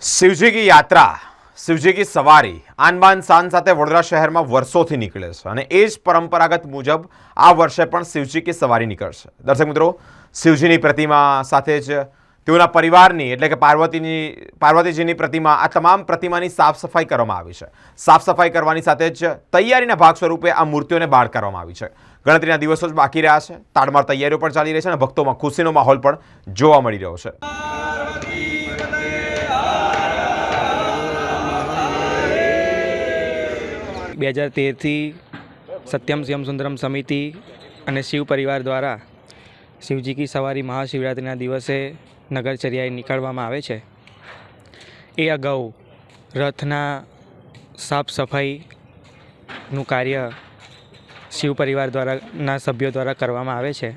शिवजी की यात्रा, शिवजी की सवारी आन बान शान સાથે વડોદરા શહેરમાં વર્ષોથી નીકળે છે અને એ જ પરંપરાગત મુજબ આ વર્ષે પણ શિવજી की સવારી નીકળશે। દર્શક મિત્રો, શિવજીની પ્રતિમા સાથે જ તેઓના પરિવારની એટલે કે પાર્વતીજીની પ્રતિમા, આ તમામ પ્રતિમાની સાફ સફાઈ કરવામાં આવી છે। સાફ સફાઈ કરવાની સાથે જ તૈયારીના ભાગ સ્વરૂપે આ મૂર્તિઓને બહાર કરવામાં આવી છે। ગણતરીના દિવસો જ બાકી રહ્યા છે, તાડમાર તૈયારીઓ પણ ચાલી રહી છે અને ભક્તોમાં ખુશીનો માહોલ પણ જોવા મળી રહ્યો છે। 2013 सत्यम शिवम सुंदरम समिति અને શિવ પરિવાર દ્વારા શિવજી કી સવારી મહાશિવરાત્રિના દિવસે નગરચર્યાએ નીકળવામાં આવે છે। એ અગાઉ રથના સાફ સફાઈનું કાર્ય શિવ પરિવાર દ્વારાના સભ્યો દ્વારા કરવામાં આવે છે,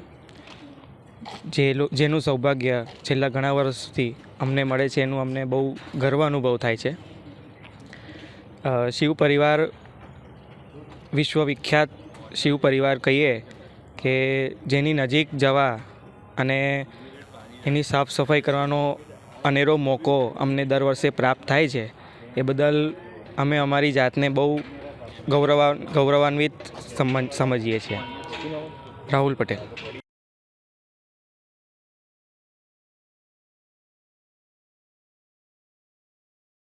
જેનું સૌભાગ્ય છેલ્લા ઘણા વર્ષથી અમને મળે છે। એનું અમને બહુ ગર્વ અનુભવ થાય છે। શિવ પરિવાર વિશ્વવિખ્યાત શિવ પરિવાર કહીએ કે જેની નજીક જવા અને એની સાફ સફાઈ કરવાનો અનેરો મોકો અમને દર વર્ષે પ્રાપ્ત થાય છે। એ બદલ અમે અમારી જાતને બહુ ગૌરવાન્વિત સમજીએ છીએ। રાહુલ પટેલ।